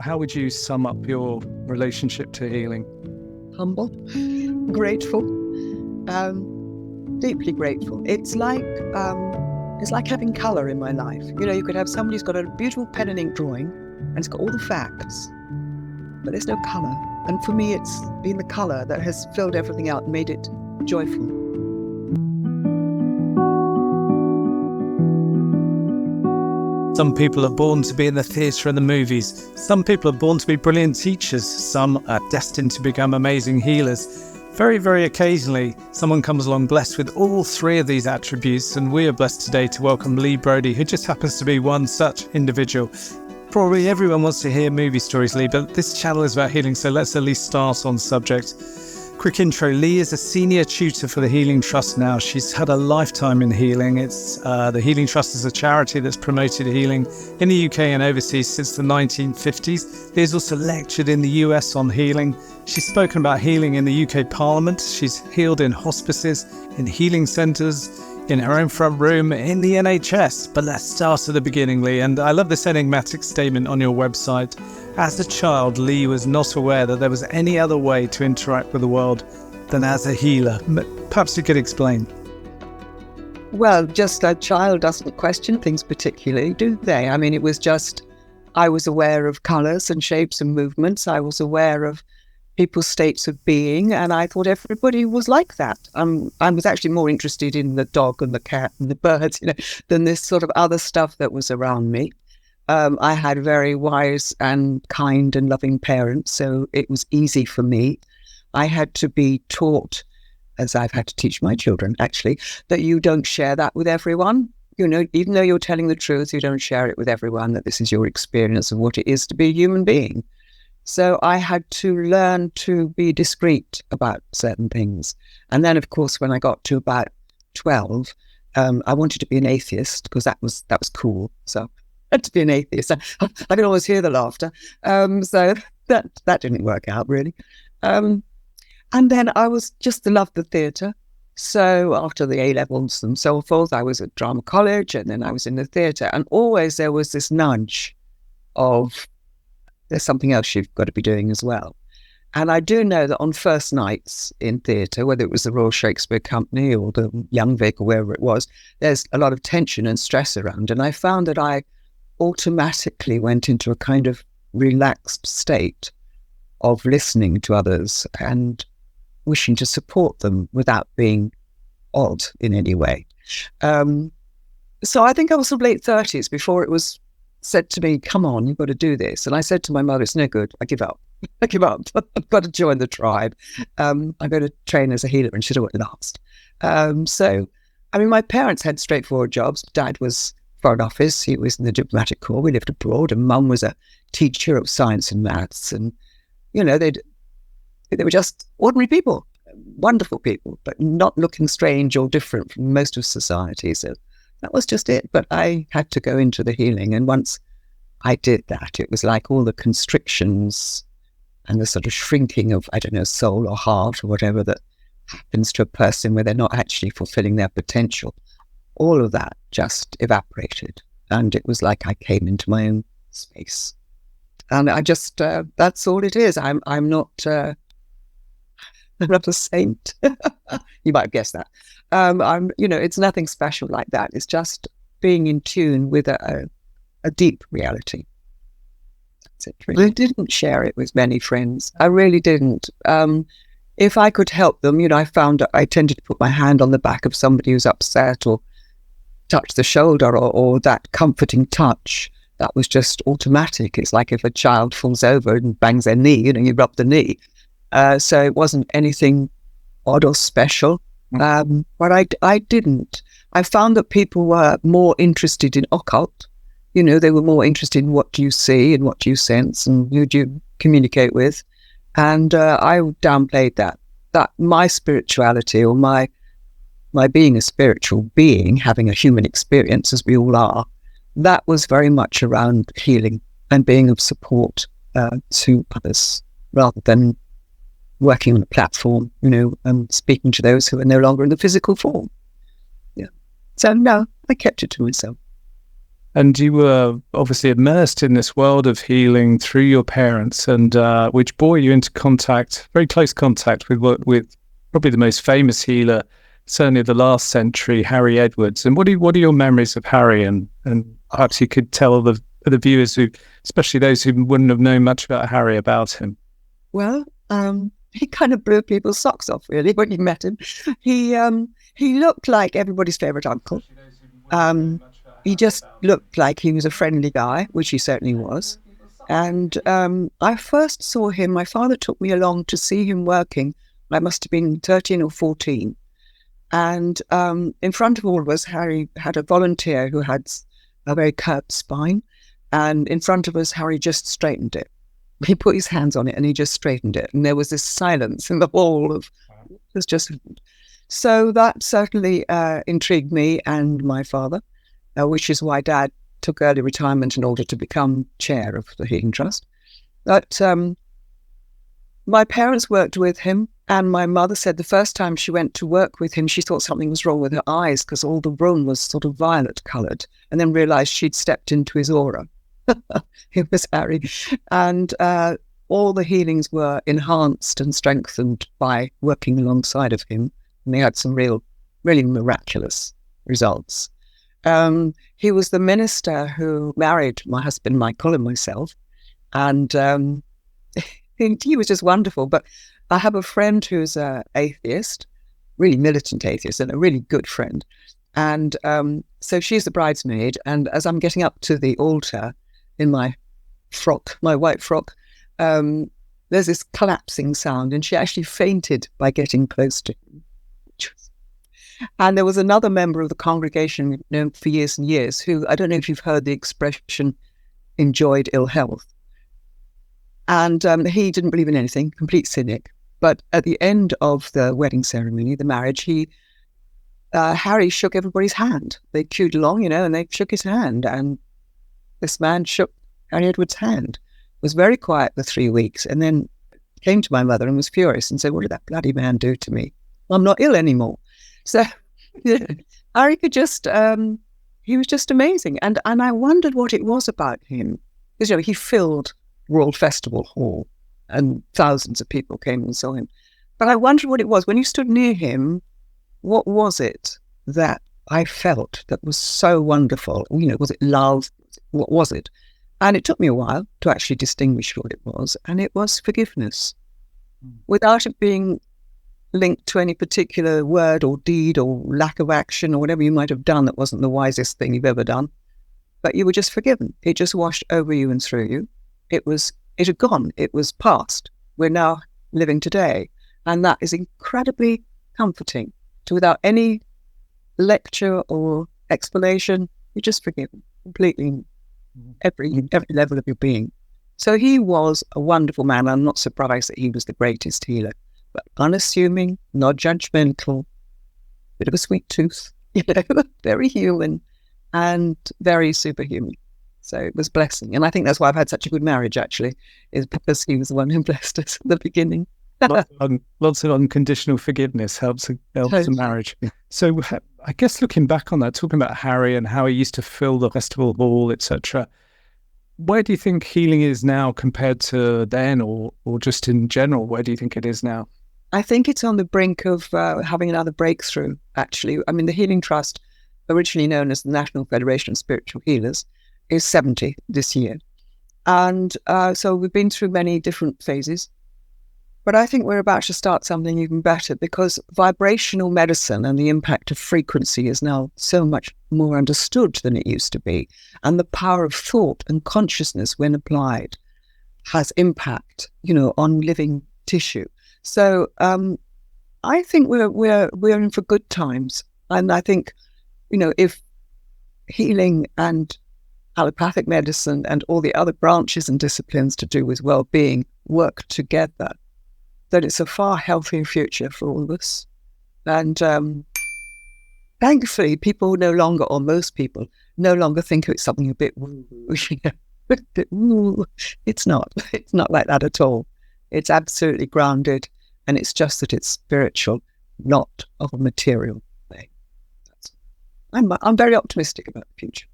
How would you sum up your relationship to healing? Humble, grateful, deeply grateful. It's like having colour in my life. You know, you could have somebody who's got a beautiful pen and ink drawing and it's got all the facts, but there's no colour. And for me, it's been the colour that has filled everything out and made it joyful. Some people are born to be in the theatre and the movies. Some people are born to be brilliant teachers. Some are destined to become amazing healers. Very, very occasionally, someone comes along blessed with all three of these attributes, and we are blessed today to welcome Lea Brodie, who just happens to be one such individual. Probably everyone wants to hear movie stories, Lea, but this channel is about healing, so let's at least start on the subject. Quick intro, Lea is a senior tutor for the Healing Trust now. She's had a lifetime in healing. The Healing Trust is a charity that's promoted healing in the UK and overseas since the 1950s. Lea's also lectured in the US on healing. She's spoken about healing in the UK Parliament. She's healed in hospices, in healing centres, in her own front room, in the NHS. But let's start at the beginning, Lea. And I love this enigmatic statement on your website. As a child, Lea was not aware that there was any other way to interact with the world than as a healer. Perhaps you could explain. Well, just a child doesn't question things particularly, do they? I mean, it was just, I was aware of colours and shapes and movements. I was aware of people's states of being, and I thought everybody was like that. I was actually more interested in the dog and the cat and the birds, than this sort of other stuff that was around me. I had very wise and kind and loving parents, so it was easy for me. I had to be taught, as I've had to teach my children, actually, that you don't share that with everyone. You know, even though you're telling the truth, you don't share it with everyone, that this is your experience of what it is to be a human being. So I had to learn to be discreet about certain things. And then, of course, when I got to about 12, I wanted to be an atheist because that was cool. So I had to be an atheist. I could always hear the laughter. So that didn't work out, really. And then I was just loved the theatre. So after the A-levels and so forth, I was at drama college, and then I was in the theatre. And always there was this nudge of, there's something else you've got to be doing as well. And I do know that on first nights in theatre, whether it was the Royal Shakespeare Company or the Young Vic or wherever it was, there's a lot of tension and stress around. And I found that I automatically went into a kind of relaxed state of listening to others and wishing to support them without being odd in any way. So I think I was sort of late 30s before it was said to me, come on, you've got to do this. And I said to my mother, it's no good. I give up. I've got to join the tribe. I'm going to train as a healer. And she said, what last? So, I mean, my parents had straightforward jobs. Dad was Foreign Office. He was in the diplomatic corps. We lived abroad. And Mum was a teacher of science and maths. And, you know, they were just ordinary people, wonderful people, but not looking strange or different from most of society. So that was just it. But I had to go into the healing. And once I did that, it was like all the constrictions and the sort of shrinking of, I don't know, soul or heart or whatever that happens to a person where they're not actually fulfilling their potential. All of that just evaporated. And it was like I came into my own space. And I just, that's all it is. I'm not a saint. You might have guessed that. It's nothing special like that. It's just being in tune with a deep reality. That's it. Really. I didn't share it with many friends. I really didn't. If I could help them, I found I tended to put my hand on the back of somebody who's upset or touch the shoulder or that comforting touch. That was just automatic. It's like if a child falls over and bangs their knee, you rub the knee. So it wasn't anything odd or special. But I didn't. I found that people were more interested in occult. They were more interested in what do you see and what do you sense and who do you communicate with. And I downplayed that my spirituality or my being a spiritual being, having a human experience as we all are, that was very much around healing and being of support to others rather than working on a platform, and speaking to those who are no longer in the physical form. Yeah. So no, I kept it to myself. And you were obviously immersed in this world of healing through your parents, and which brought you into contact, very close contact with probably the most famous healer, certainly of the last century, Harry Edwards. And what are your memories of Harry? And perhaps you could tell the viewers, who, especially those who wouldn't have known much about Harry, about him. Well, he kind of blew people's socks off, really, when you met him. He looked like everybody's favourite uncle. He just looked like he was a friendly guy, which he certainly was. And I first saw him, my father took me along to see him working. I must have been 13 or 14. And in front of all of us, Harry had a volunteer who had a very curved spine. And in front of us, Harry just straightened it. He put his hands on it and he just straightened it. And there was this silence in the hall of, it was just... So that certainly intrigued me and my father, which is why Dad took early retirement in order to become chair of the Healing Trust. But my parents worked with him, and my mother said the first time she went to work with him, she thought something was wrong with her eyes because all the room was sort of violet coloured, and then realised she'd stepped into his aura. It was Harry. And all the healings were enhanced and strengthened by working alongside of him. And they had some really miraculous results. He was the minister who married my husband, Michael, and myself. And he was just wonderful. But I have a friend who's an atheist, really militant atheist, and a really good friend. And so she's the bridesmaid. And as I'm getting up to the altar in my frock, my white frock, there's this collapsing sound. And she actually fainted by getting close to him. And there was another member of the congregation known for years and years who, I don't know if you've heard the expression, enjoyed ill health. And he didn't believe in anything, complete cynic. But at the end of the wedding ceremony, the marriage, Harry shook everybody's hand. They queued along, and they shook his hand. And this man shook Harry Edwards' hand. Was very quiet for 3 weeks, and then came to my mother and was furious and said, "What did that bloody man do to me? I'm not ill anymore." So Harry could just, he was just amazing. And I wondered what it was about him. Because, he filled Royal Festival Hall and thousands of people came and saw him. But I wondered what it was. When you stood near him, what was it that I felt that was so wonderful? Was it love? What was it? And it took me a while to actually distinguish what it was. And it was forgiveness. Without it being linked to any particular word or deed or lack of action or whatever you might have done that wasn't the wisest thing you've ever done. But you were just forgiven. It just washed over you and through you. It had gone. It was past. We're now living today. And that is incredibly comforting. So without any lecture or explanation, you're just forgiven completely, every level of your being. So he was a wonderful man. I'm not surprised that he was the greatest healer. But unassuming, not judgmental, bit of a sweet tooth, very human and very superhuman. So it was blessing. And I think that's why I've had such a good marriage, actually, is because he was the one who blessed us at the beginning. Lots of unconditional forgiveness helps a marriage. So I guess looking back on that, talking about Harry and how he used to fill the festival hall, etc., where do you think healing is now compared to then, or just in general? Where do you think it is now? I think it's on the brink of having another breakthrough, actually. I mean, the Healing Trust, originally known as the National Federation of Spiritual Healers, is 70 this year. And so we've been through many different phases. But I think we're about to start something even better, because vibrational medicine and the impact of frequency is now so much more understood than it used to be. And the power of thought and consciousness, when applied, has impact, on living tissue. So I think we're in for good times. And I think, if healing and allopathic medicine and all the other branches and disciplines to do with well-being work together, that it's a far healthier future for all of us. And thankfully, people no longer, or most people, no longer think it's something a bit woo-woo. It's not. It's not like that at all. It's absolutely grounded, and it's just that it's spiritual, not of a material thing. I'm very optimistic about the future.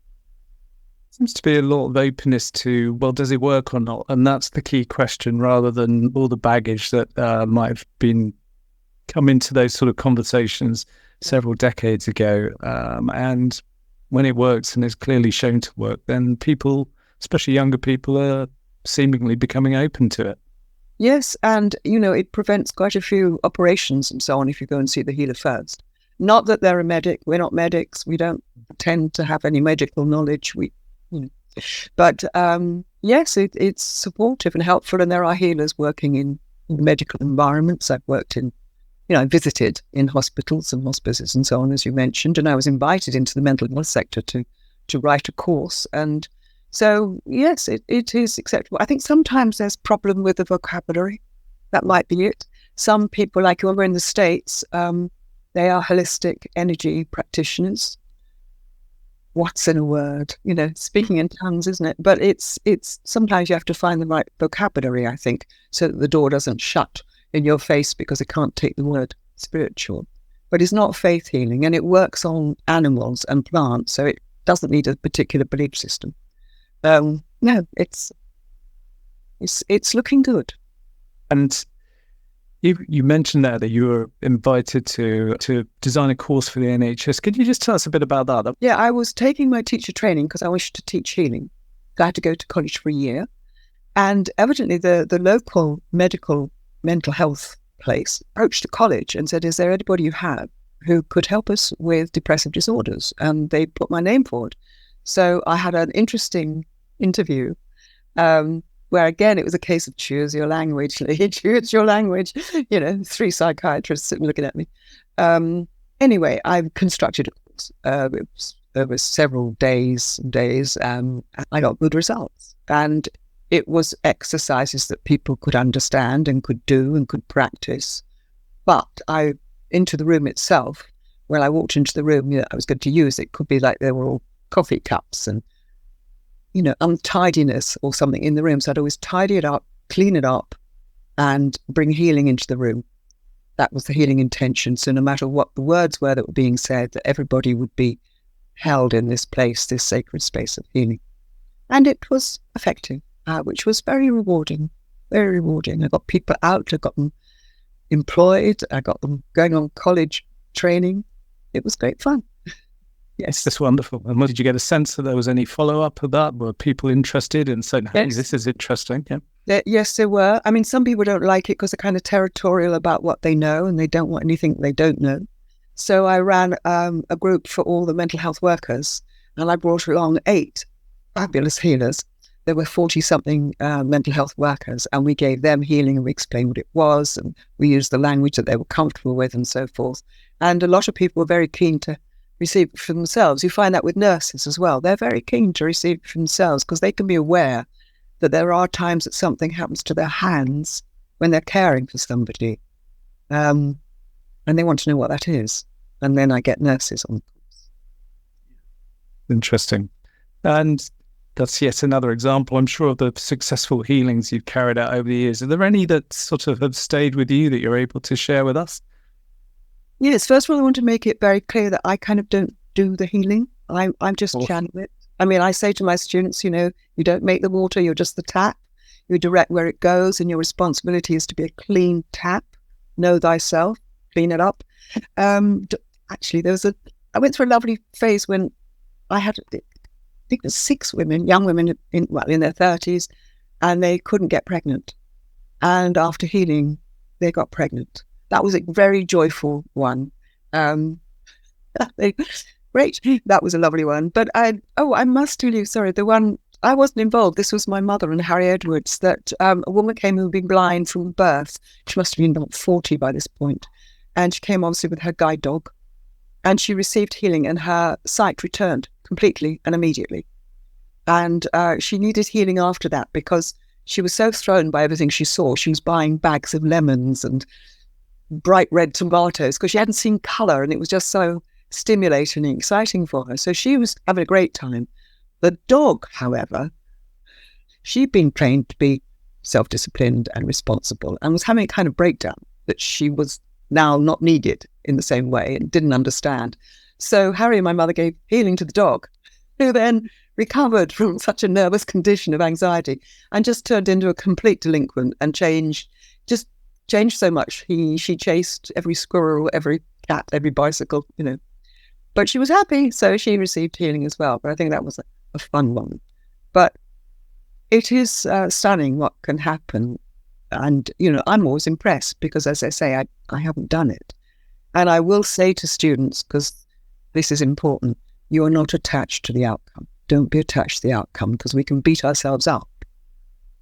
Seems to be a lot of openness to, well, does it work or not? And that's the key question, rather than all the baggage that might have been come into those sort of conversations several decades ago. And when it works and is clearly shown to work, then people, especially younger people, are seemingly becoming open to it. Yes, and, it prevents quite a few operations and so on if you go and see the healer first. Not that they're a medic. We're not medics. We don't tend to have any medical knowledge. But yes, it's supportive and helpful, and there are healers working in medical environments. I've worked in, I visited in hospitals and hospices and so on, as you mentioned, and I was invited into the mental health sector to write a course. And so, yes, it is acceptable. I think sometimes there's problem with the vocabulary. That might be it. Some people, like when we're in the States, they are holistic energy practitioners. What's in a word? Speaking in tongues, isn't it? But it's sometimes you have to find the right vocabulary, I think, so that the door doesn't shut in your face because it can't take the word spiritual. But it's not faith healing, and it works on animals and plants, so it doesn't need a particular belief system. No, it's looking good. And you mentioned there that you were invited to design a course for the NHS. Could you just tell us a bit about that? Yeah, I was taking my teacher training because I wished to teach healing. I had to go to college for a year. And evidently the local mental health place approached the college and said, is there anybody you have who could help us with depressive disorders? And they put my name forward. So I had an interesting interview where, again, it was a case of choose your language, choose your language. 3 psychiatrists sitting looking at me. Anyway, I constructed it. It was over several days, and I got good results. And it was exercises that people could understand and could do and could practice. But into the room itself, when I walked into the room I was going to use, it could be like there were all coffee cups and untidiness or something in the room. So I'd always tidy it up, clean it up, and bring healing into the room. That was the healing intention. So no matter what the words were that were being said, that everybody would be held in this place, this sacred space of healing. And it was effective, which was very rewarding, very rewarding. I got people out, I got them employed, I got them going on college training. It was great fun. Yes. That's wonderful. And did you get a sense that there was any follow-up of that? Were people interested in saying, hey, this is interesting? Yeah. Yes, there were. I mean, some people don't like it because they're kind of territorial about what they know and they don't want anything they don't know. So I ran a group for all the mental health workers, and I brought along 8 fabulous healers. There were 40-something mental health workers, and we gave them healing and we explained what it was, and we used the language that they were comfortable with and so forth. And a lot of people were very keen to receive it for themselves. You find that with nurses as well. They're very keen to receive it for themselves because they can be aware that there are times that something happens to their hands when they're caring for somebody. And they want to know what that is. And then I get nurses on the course. Interesting. And that's yet another example, I'm sure, of the successful healings you've carried out over the years. Are there any that sort of have stayed with you that you're able to share with us? Yes, first of all, I want to make it very clear that I kind of don't do the healing. I'm just channel it. I mean, I say to my students, you don't make the water, you're just the tap. You direct where it goes, and your responsibility is to be a clean tap. Know thyself, clean it up. Actually, I went through a lovely phase when I had, I think it was 6 women, young women in their 30s, and they couldn't get pregnant. And after healing, they got pregnant. That was a very joyful one. Great. That was a lovely one. But I must tell you, sorry, the one, I wasn't involved. This was my mother and Harry Edwards, that a woman came who had been blind from birth. She must have been about 40 by this point. And she came obviously with her guide dog. And she received healing and her sight returned completely and immediately. And she needed healing after that because she was so thrown by everything she saw. She was buying bags of lemons and bright red tomatoes because she hadn't seen colour, and it was just so stimulating and exciting for her. So she was having a great time. The dog, however, she'd been trained to be self-disciplined and responsible and was having a kind of breakdown that she was now not needed in the same way and didn't understand. So Harry and my mother gave healing to the dog, who then recovered from such a nervous condition of anxiety and just turned into a complete delinquent and changed so much. She chased every squirrel, every cat, every bicycle, But she was happy, so she received healing as well. But I think that was a fun one. But it is stunning what can happen. And, I'm always impressed because, as I say, I haven't done it. And I will say to students, because this is important, you are not attached to the outcome. Don't be attached to the outcome, because we can beat ourselves up.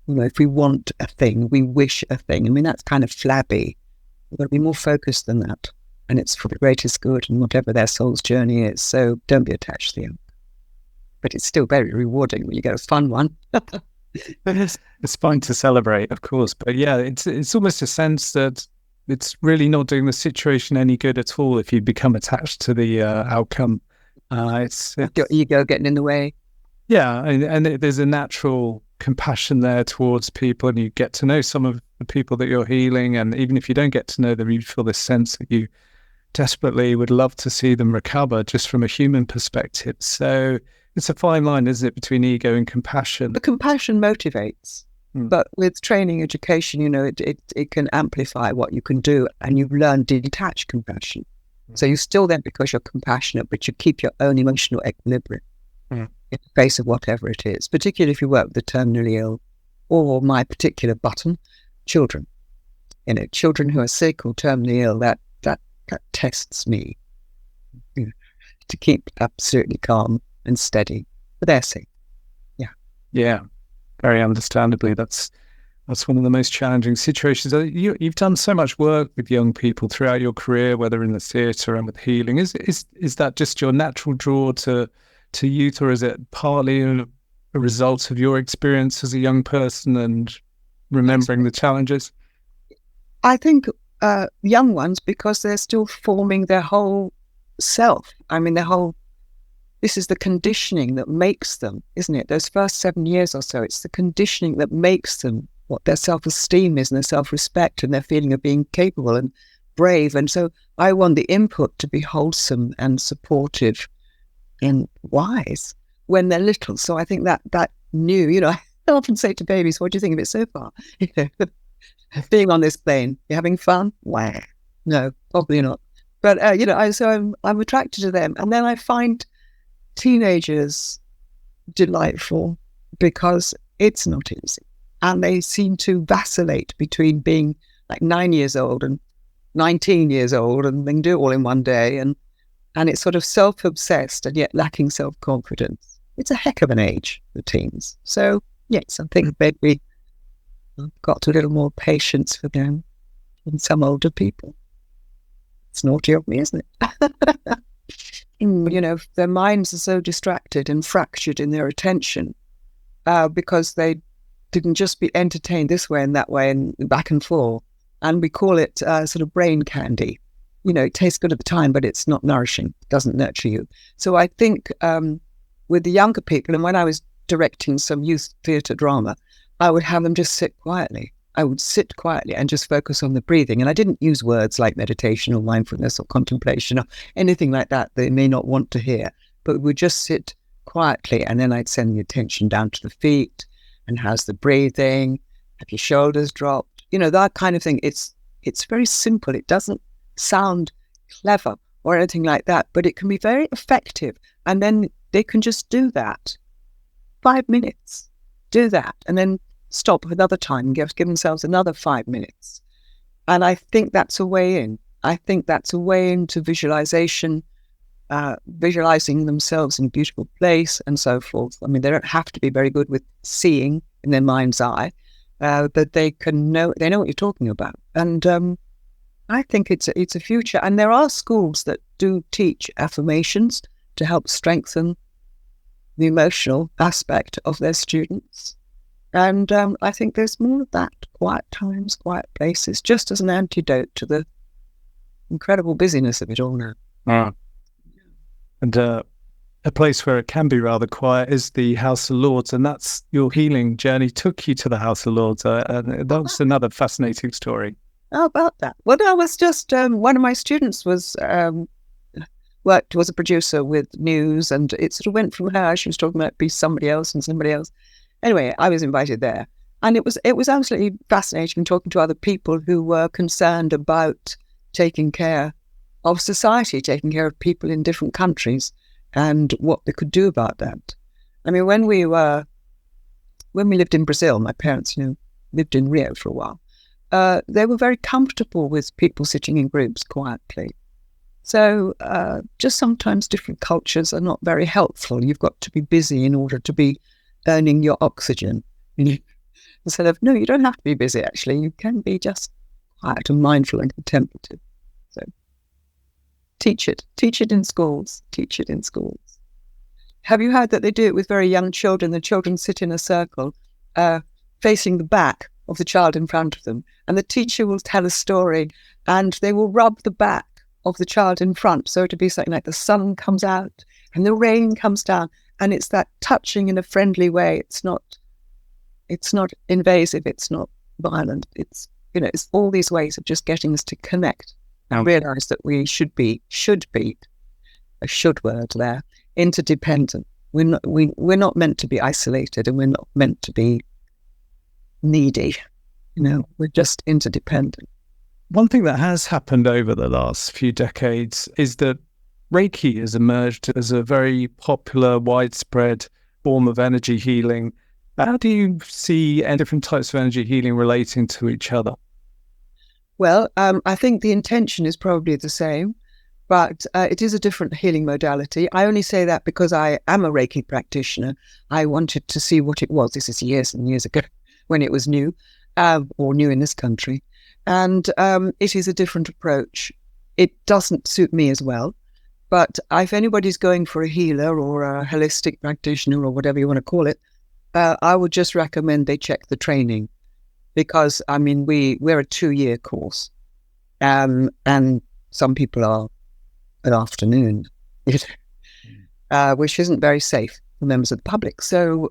If we want a thing, we wish a thing. I mean, that's kind of flabby. We've got to be more focused than that. And it's for the greatest good and whatever their soul's journey is. So don't be attached to the outcome. But it's still very rewarding when you get a fun one. It's fine to celebrate, of course. But yeah, it's almost a sense that it's really not doing the situation any good at all if you become attached to the outcome. It's your ego getting in the way. Yeah, and there's a natural compassion there towards people, and you get to know some of the people that you're healing, and even if you don't get to know them, you feel this sense that you desperately would love to see them recover just from a human perspective. So it's a fine line, isn't it, between ego and compassion? The compassion motivates, but with training education, it can amplify what you can do, and you've learned detached compassion. So you're still there because you're compassionate, but you keep your own emotional equilibrium in the face of whatever it is, particularly if you work with the terminally ill, or my particular button, children. Children who are sick or terminally ill, that tests me to keep absolutely calm and steady for their sake. Yeah, very understandably. That's one of the most challenging situations. You've done so much work with young people throughout your career, whether in the theatre and with healing. Is that just your natural draw to youth, or is it partly a result of your experience as a young person and remembering the challenges? I think young ones, because they're still forming their whole self. I mean, this is the conditioning that makes them, isn't it? Those first 7 years or so, it's the conditioning that makes them what their self-esteem is and their self-respect and their feeling of being capable and brave. And so I want the input to be wholesome and supportive and wise when they're little. So I think that new, I often say to babies, what do you think of it so far? Being on this plane, you're having fun? Wow. No, probably not. But, I'm attracted to them. And then I find teenagers delightful because it's not easy. And they seem to vacillate between being like 9 years old and 19 years old, and they can do it all in one day. And it's sort of self-obsessed and yet lacking self-confidence. It's a heck of an age, the teens. So, yes, I think maybe I've got a little more patience for them than some older people. It's naughty of me, isn't it? Their minds are so distracted and fractured in their attention because they didn't just be entertained this way and that way and back and forth. And we call it sort of brain candy. It tastes good at the time, but it's not nourishing. It doesn't nurture you. So I think with the younger people, and when I was directing some youth theatre drama, I would have them just sit quietly. I would sit quietly and just focus on the breathing. And I didn't use words like meditation or mindfulness or contemplation or anything like that they may not want to hear, but we would just sit quietly. And then I'd send the attention down to the feet. And how's the breathing? Have your shoulders dropped? That kind of thing. It's very simple. It doesn't sound clever or anything like that, but it can be very effective. And then they can just do that. 5 minutes. Do that. And then stop another time and give themselves another 5 minutes. And I think that's a way in. I think that's a way into visualization, visualizing themselves in a beautiful place and so forth. I mean, they don't have to be very good with seeing in their mind's eye, but they know what you're talking about. And I think it's a future. And there are schools that do teach affirmations to help strengthen the emotional aspect of their students. And I think there's more of that. Quiet times, quiet places, just as an antidote to the incredible busyness of it all now. And a place where it can be rather quiet is the House of Lords, and that's your healing journey took you to the House of Lords. And that was another fascinating story. How about that? Well, I was just, one of my students was was a producer with news, and it sort of went from her. She was talking about be somebody else and somebody else. Anyway, I was invited there, and it was absolutely fascinating talking to other people who were concerned about taking care of society, taking care of people in different countries, and what they could do about that. I mean, when we lived in Brazil, my parents, lived in Rio for a while. They were very comfortable with people sitting in groups quietly. So just sometimes different cultures are not very helpful. You've got to be busy in order to be earning your oxygen. Instead of, no, you don't have to be busy, actually. You can be just quiet and mindful and contemplative. So teach it in schools, teach it in schools. Have you heard that they do it with very young children? The children sit in a circle facing the back of the child in front of them, and the teacher will tell a story, and they will rub the back of the child in front. So it'll be something like the sun comes out and the rain comes down, and it's that touching in a friendly way. It's not invasive. It's not violent. It's all these ways of just getting us to connect and realize that we should be a should word there, interdependent. We're not meant to be isolated, and we're not meant to be needy. We're just interdependent. One thing that has happened over the last few decades is that Reiki has emerged as a very popular, widespread form of energy healing. How do you see different types of energy healing relating to each other? Well, I think the intention is probably the same, but it is a different healing modality. I only say that because I am a Reiki practitioner. I wanted to see what it was. This is years and years ago when it was new, or new in this country. And it is a different approach. It doesn't suit me as well. But if anybody's going for a healer or a holistic practitioner or whatever you want to call it, I would just recommend they check the training. Because, I mean, we're a 2-year course, and some people are an afternoon, which isn't very safe for members of the public. So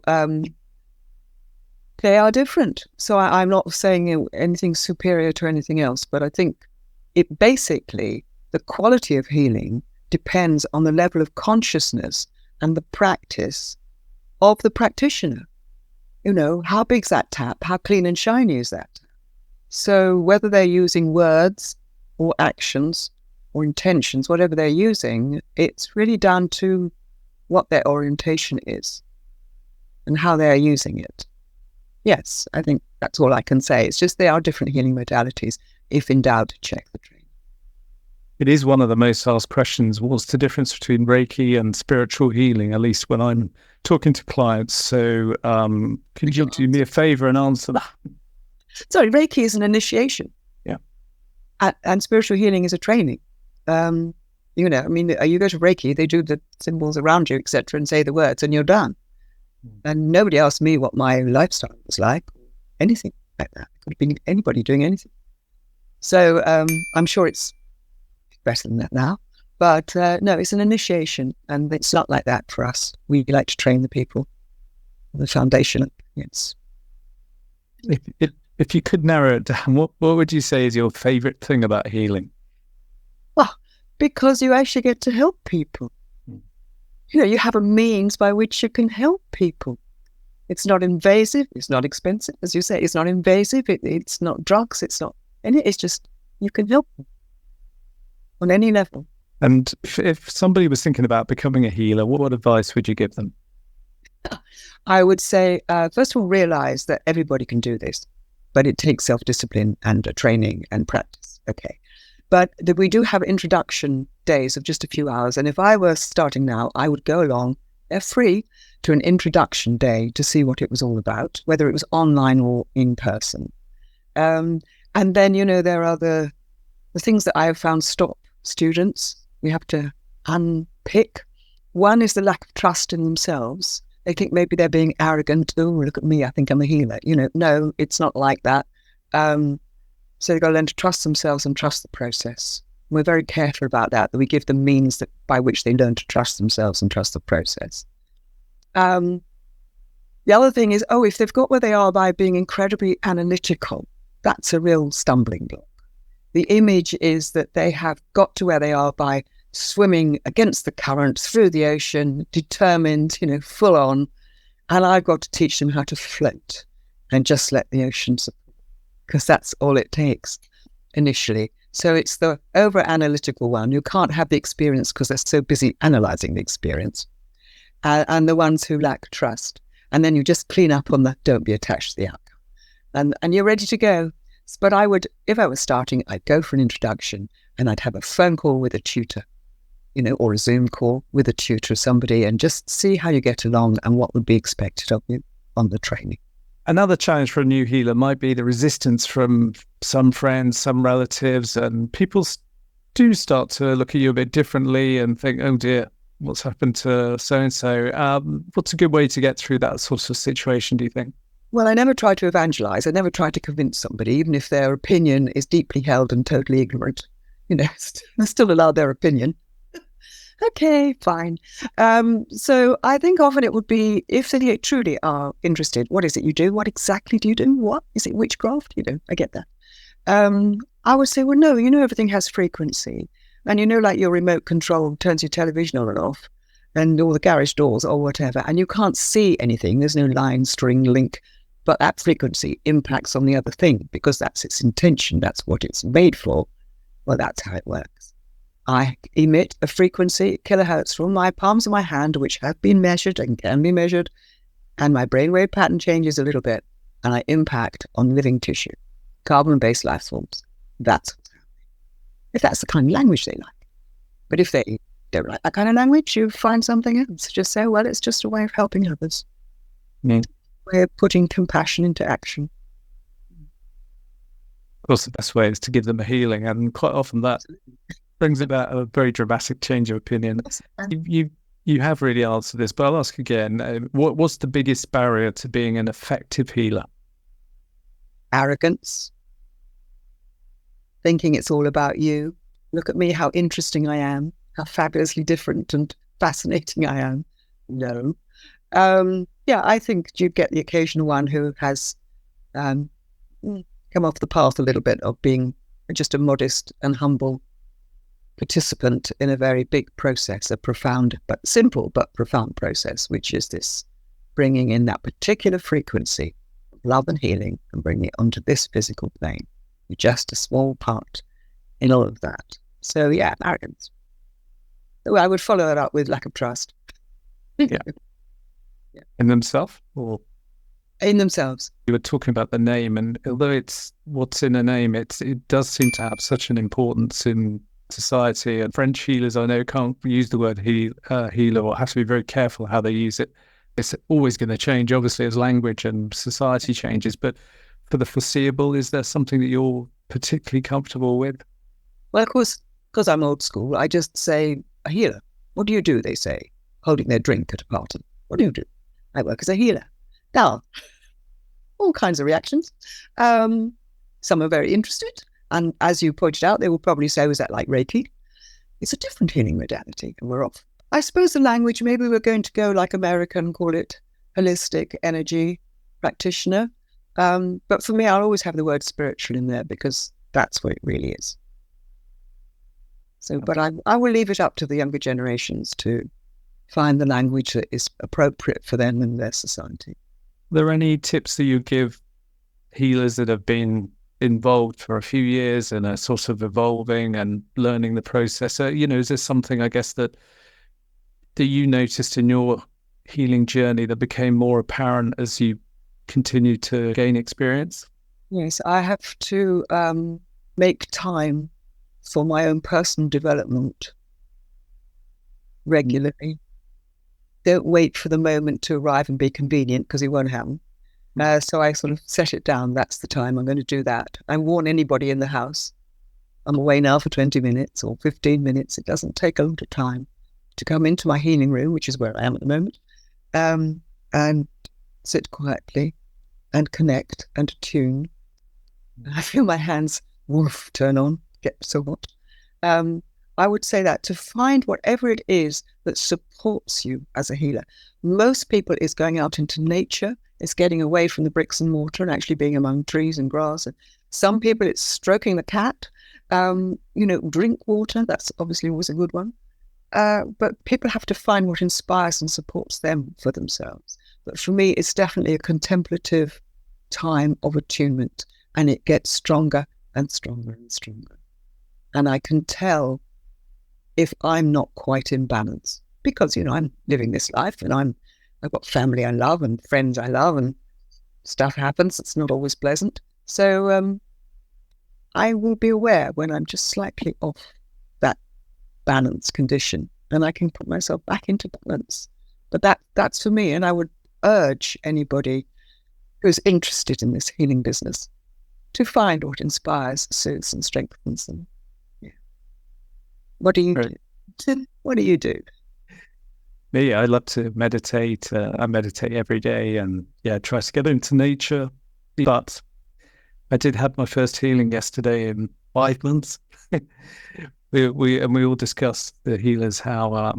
they are different. So I'm not saying anything superior to anything else, but I think it basically, the quality of healing depends on the level of consciousness and the practice of the practitioner. How big's that tap? How clean and shiny is that? So whether they're using words or actions or intentions, whatever they're using, it's really down to what their orientation is and how they're using it. Yes, I think that's all I can say. It's just they are different healing modalities. If in doubt, check the training. It is one of the most asked questions. What's the difference between Reiki and spiritual healing, at least when I'm talking to clients? So can you do me a favor and answer that? Sorry, Reiki is an initiation. Yeah. And spiritual healing is a training. You go to Reiki, they do the symbols around you, etc., and say the words, and you're done. And nobody asked me what my lifestyle was like, anything like that. It could have been anybody doing anything. So I'm sure it's better than that now. But no, it's an initiation, and it's not like that for us. We like to train the people. The foundation, yes. If you could narrow it down, what would you say is your favourite thing about healing? Well, because you actually get to help people. You have a means by which you can help people. It's not invasive. It's not expensive. As you say, it's not invasive. It's not drugs. It's not it's just you can help them on any level. And if somebody was thinking about becoming a healer, what advice would you give them? I would say, first of all, realize that everybody can do this, but it takes self-discipline and training and practice. Okay. But we do have introduction days of just a few hours. And if I were starting now, I would go along, they're free, to an introduction day to see what it was all about, whether it was online or in person. And then, there are the things that I have found stop students. We have to unpick. One is the lack of trust in themselves. They think maybe they're being arrogant. Oh, look at me, I think I'm a healer. No, it's not like that. So they've got to learn to trust themselves and trust the process. We're very careful about that we give them means by which they learn to trust themselves and trust the process. The other thing is, if they've got where they are by being incredibly analytical, that's a real stumbling block. The image is that they have got to where they are by swimming against the current through the ocean, determined, full on. And I've got to teach them how to float and just let the ocean support, because that's all it takes initially. So it's the over-analytical one who can't have the experience because they're so busy analysing the experience, and the ones who lack trust. And then you just clean up on the don't be attached to the outcome. And you're ready to go. But I would, if I was starting, I'd go for an introduction and I'd have a phone call with a tutor, or a Zoom call with a tutor or somebody, and just see how you get along and what would be expected of you on the training. Another challenge for a new healer might be the resistance from some friends, some relatives, and people do start to look at you a bit differently and think, oh dear, what's happened to so-and-so? What's a good way to get through that sort of situation, do you think? Well, I never try to evangelize. I never try to convince somebody, even if their opinion is deeply held and totally ignorant. They're still allowed their opinion. Okay, fine. So I think often it would be, if they truly are interested, what is it you do? What exactly do you do? What is it? Witchcraft? I get that. I would say, well, no, everything has frequency. And like your remote control turns your television on and off, and all the garage doors or whatever, and you can't see anything. There's no line, string, link, but that frequency impacts on the other thing because that's its intention. That's what it's made for. Well, that's how it works. I emit a frequency, kilohertz, from my palms of my hand, which have been measured and can be measured, and my brainwave pattern changes a little bit, and I impact on living tissue, carbon-based life forms. That's what's happening. If that's the kind of language they like. But if they don't like that kind of language, you find something else. Just say, well, it's just a way of helping others. Mm. Way of putting compassion into action. Of course, the best way is to give them a healing, and quite often that brings about a very dramatic change of opinion. You have really answered this, but I'll ask again, what's the biggest barrier to being an effective healer? Arrogance. Thinking it's all about you. Look at me, how interesting I am, how fabulously different and fascinating I am. No. I think you get the occasional one who has come off the path a little bit of being just a modest and humble participant in a very big process, a profound but simple but profound process, which is this bringing in that particular frequency of love and healing and bringing it onto this physical plane. You're just a small part in all of that. So arrogance. Well, I would follow that up with lack of trust. Yeah. In themselves, or in themselves. You were talking about the name, and although it's what's in a name, it does seem to have such an importance in society. And French healers, I know, can't use the word healer, or have to be very careful how they use it. It's always going to change, obviously, as language and society changes. But for the foreseeable, is there something that you're particularly comfortable with? Well, of course, because I'm old school, I just say a healer. What do you do? They say, holding their drink at a party. What do you do? I work as a healer. Now, all kinds of reactions. Some are very interested. And as you pointed out, they will probably say, was that like Reiki? It's a different healing modality, and we're off. I suppose the language, maybe we're going to go like American, call it holistic energy practitioner. But for me, I'll always have the word spiritual in there because that's what it really is. So, but I will leave it up to the younger generations to find the language that is appropriate for them and their society. Are there any tips that you give healers that have been involved for a few years and are sort of evolving and learning the process? Is there something, I guess, that you noticed in your healing journey that became more apparent as you continue to gain experience? Yes, I have to make time for my own personal development regularly. Don't wait for the moment to arrive and be convenient, because it won't happen. So I sort of set it down. That's the time I'm going to do that. I warn anybody in the house, I'm away now for 20 minutes or 15 minutes. It doesn't take a lot of time to come into my healing room, which is where I am at the moment, and sit quietly and connect and attune. I feel my hands turn on, get so hot. I would say that to find whatever it is that supports you as a healer. Most people is going out into nature. It's getting away from the bricks and mortar and actually being among trees and grass. And some people, it's stroking the cat. Drink water. That's obviously always a good one. but people have to find what inspires and supports them for themselves. But for me, it's definitely a contemplative time of attunement, and it gets stronger and stronger and stronger. And I can tell if I'm not quite in balance, because, I'm living this life, and I've got family I love and friends I love, and stuff happens. It's not always pleasant. So I will be aware when I'm just slightly off that balance condition, and I can put myself back into balance. But that's for me, and I would urge anybody who's interested in this healing business to find what inspires, soothes, and strengthens them. Yeah. What do you do? What do you do? Me, I love to meditate. I meditate every day, and try to get into nature. But I did have my first healing yesterday in 5 months. we all discussed, the healers, how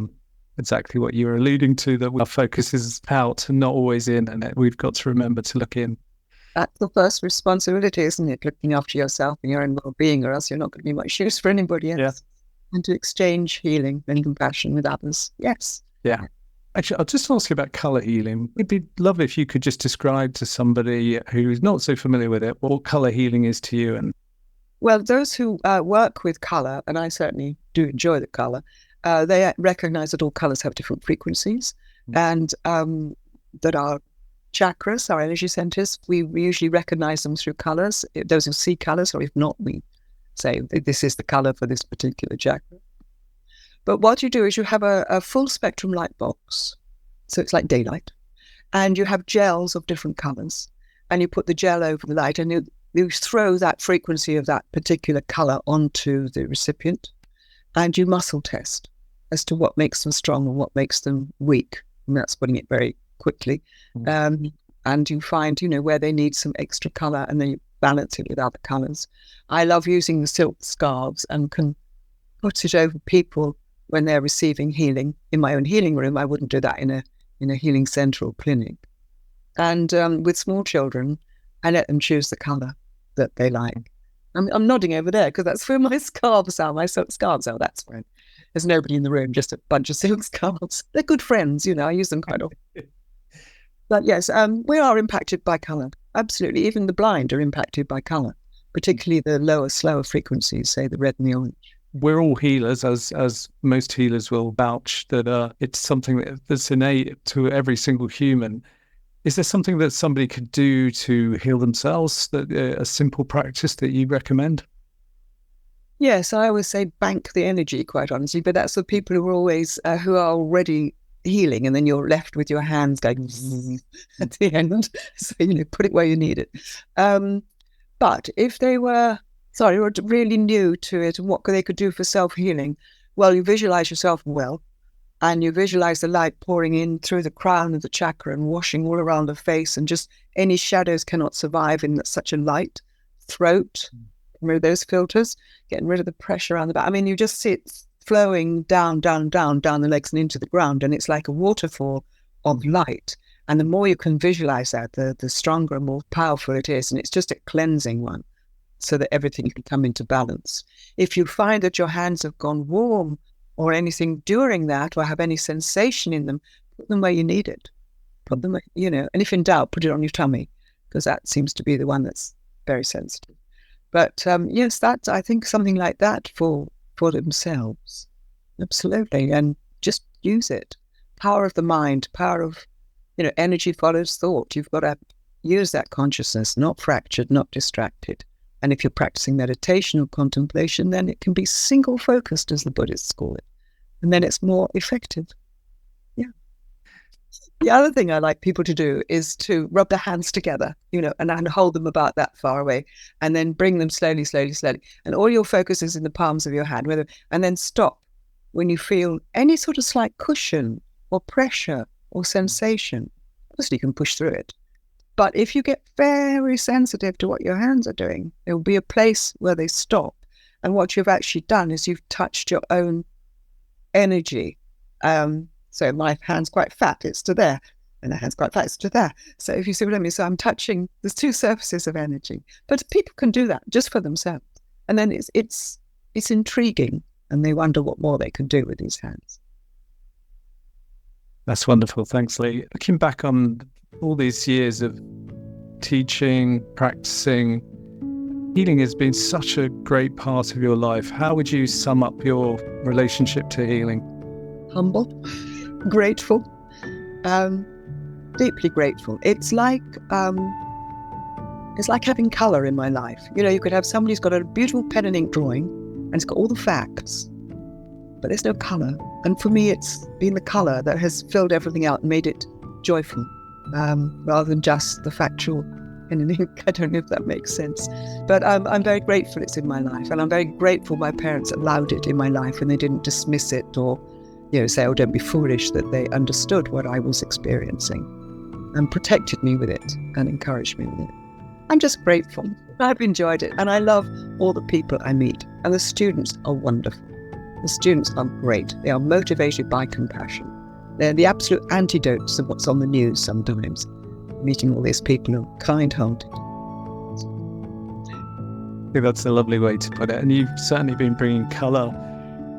exactly what you were alluding to, that our focus is out and not always in, and we've got to remember to look in. That's the first responsibility, isn't it? Looking after yourself and your own well-being, or else you're not going to be much use for anybody else. Yeah. And to exchange healing and compassion with others. Yes. Yeah. Actually, I'll just ask you about colour healing. It'd be lovely if you could just describe to somebody who's not so familiar with it what colour healing is to you. Well, those who work with colour, and I certainly do enjoy the colour, they recognise that all colours have different frequencies, and that our chakras, our energy centres, we usually recognise them through colours. Those who see colours, or if not, we say this is the colour for this particular chakra. But what you do is you have a full spectrum light box, so it's like daylight, and you have gels of different colours, and you put the gel over the light, and you throw that frequency of that particular colour onto the recipient, and you muscle test as to what makes them strong and what makes them weak. And that's putting it very quickly. And you find, where they need some extra colour, and then you balance it with other colours. I love using the silk scarves and can put it over people when they're receiving healing. In my own healing room, I wouldn't do that in a healing centre or clinic. And with small children, I let them choose the colour that they like. I'm nodding over there because that's where my scarves are, my silk scarves are. That's fine. There's nobody in the room, just a bunch of silk scarves. They're good friends, I use them quite often. But yes, we are impacted by colour. Absolutely. Even the blind are impacted by colour, particularly the lower, slower frequencies, say the red and the orange. We're all healers, as most healers will vouch, that it's something that's innate to every single human. Is there something that somebody could do to heal themselves, that a simple practice that you recommend? Yes, I always say bank the energy, quite honestly, but that's the people who are always, who are already healing, and then you're left with your hands going at the end. So, put it where you need it. But if they were really new to it, and what they could do for self-healing, well, you visualize yourself well, and you visualize the light pouring in through the crown of the chakra and washing all around the face, and just any shadows cannot survive in such a light. Throat, remove those filters, getting rid of the pressure around the back. I mean, you just see it flowing down the legs and into the ground, and it's like a waterfall of light. And the more you can visualize that, the stronger and more powerful it is, and it's just a cleansing one, so that everything can come into balance. If you find that your hands have gone warm or anything during that, or have any sensation in them, put them where you need it. Put them, and if in doubt, put it on your tummy, because that seems to be the one that's very sensitive. But yes, that's, I think, something like that for themselves. Absolutely. And just use it. Power of the mind, power of, energy follows thought. You've got to use that consciousness, not fractured, not distracted. And if you're practicing meditation or contemplation, then it can be single focused, as the Buddhists call it. And then it's more effective. Yeah. The other thing I like people to do is to rub their hands together, and hold them about that far away, and then bring them slowly. And all your focus is in the palms of your hand, and then stop when you feel any sort of slight cushion or pressure or sensation. Obviously, you can push through it. But if you get very sensitive to what your hands are doing, there will be a place where they stop. And what you've actually done is you've touched your own energy. So my hand's quite fat, it's to there. And the hand's quite fat, it's to there. So if you see what I mean, so I'm touching, there's two surfaces of energy. But people can do that just for themselves. And then it's intriguing, and they wonder what more they can do with these hands. That's wonderful. Thanks, Lee. Looking back on all these years of teaching, practicing, healing has been such a great part of your life. How would you sum up your relationship to healing? Humble, grateful, deeply grateful. It's like having colour in my life. You could have somebody who's got a beautiful pen and ink drawing and it's got all the facts, but there's no colour. And for me, it's been the colour that has filled everything out and made it joyful, rather than just the factual pen and ink. I don't know if that makes sense. But I'm very grateful it's in my life. And I'm very grateful my parents allowed it in my life and they didn't dismiss it or say, oh, don't be foolish, that they understood what I was experiencing and protected me with it and encouraged me with it. I'm just grateful. I've enjoyed it. And I love all the people I meet. And the students are wonderful. The students are great. They are motivated by compassion. They're the absolute antidote to what's on the news sometimes. Meeting all these people who are kind-hearted. I think that's a lovely way to put it. And you've certainly been bringing colour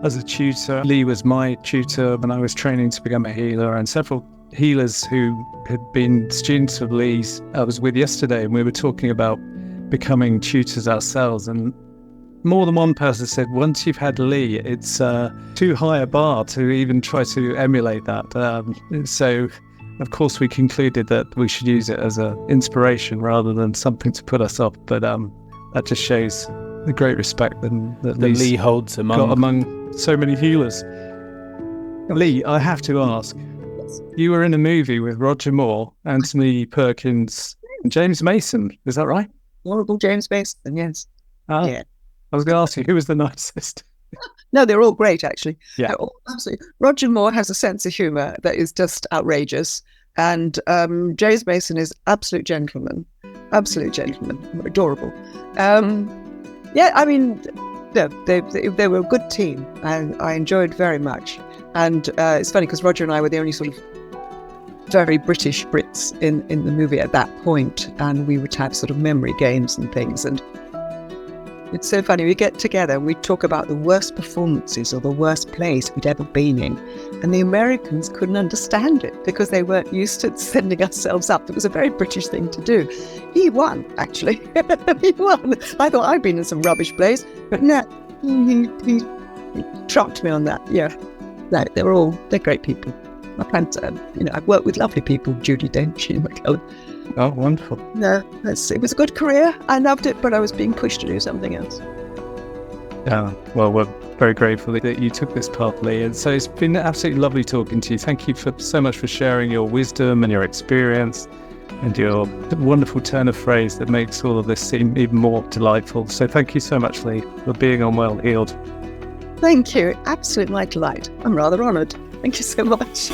as a tutor. Lee was my tutor when I was training to become a healer, and several healers who had been students of Lee's I was with yesterday, and we were talking about becoming tutors ourselves. And more than one person said, once you've had Lee, it's too high a bar to even try to emulate that. So, of course, we concluded that we should use it as an inspiration rather than something to put us off. But that just shows the great respect that Lee holds among so many healers. Lee, I have to ask, you were in a movie with Roger Moore, Anthony Perkins, and James Mason. Is that right? Horrible James Mason, yes. Yeah. I was going to ask you, who was the nicest? No, they're all great, actually. Yeah. All, absolutely. Roger Moore has a sense of humour that is just outrageous. And James Mason is absolute gentleman, adorable. Yeah, I mean, they were a good team, and I enjoyed very much. And it's funny because Roger and I were the only sort of very British Brits in the movie at that point, and we would have sort of memory games and things. And it's so funny, we get together and we talk about the worst performances or the worst plays we'd ever been in. And the Americans couldn't understand it because they weren't used to sending ourselves up. It was a very British thing to do. He won, actually. He won. I thought I'd been in some rubbish plays, but no, he trumped me on that. Yeah, no, they're great people. My plans, I've worked with lovely people, Judi Dench, Ian McKellen. Oh, wonderful. No, it was a good career. I loved it, but I was being pushed to do something else. Yeah, well, we're very grateful that you took this path, Lee. And so it's been absolutely lovely talking to you. Thank you so much for sharing your wisdom and your experience and your wonderful turn of phrase that makes all of this seem even more delightful. So thank you so much, Lee, for being on Well Healed. Thank you. Absolute my delight. I'm rather honoured. Thank you so much.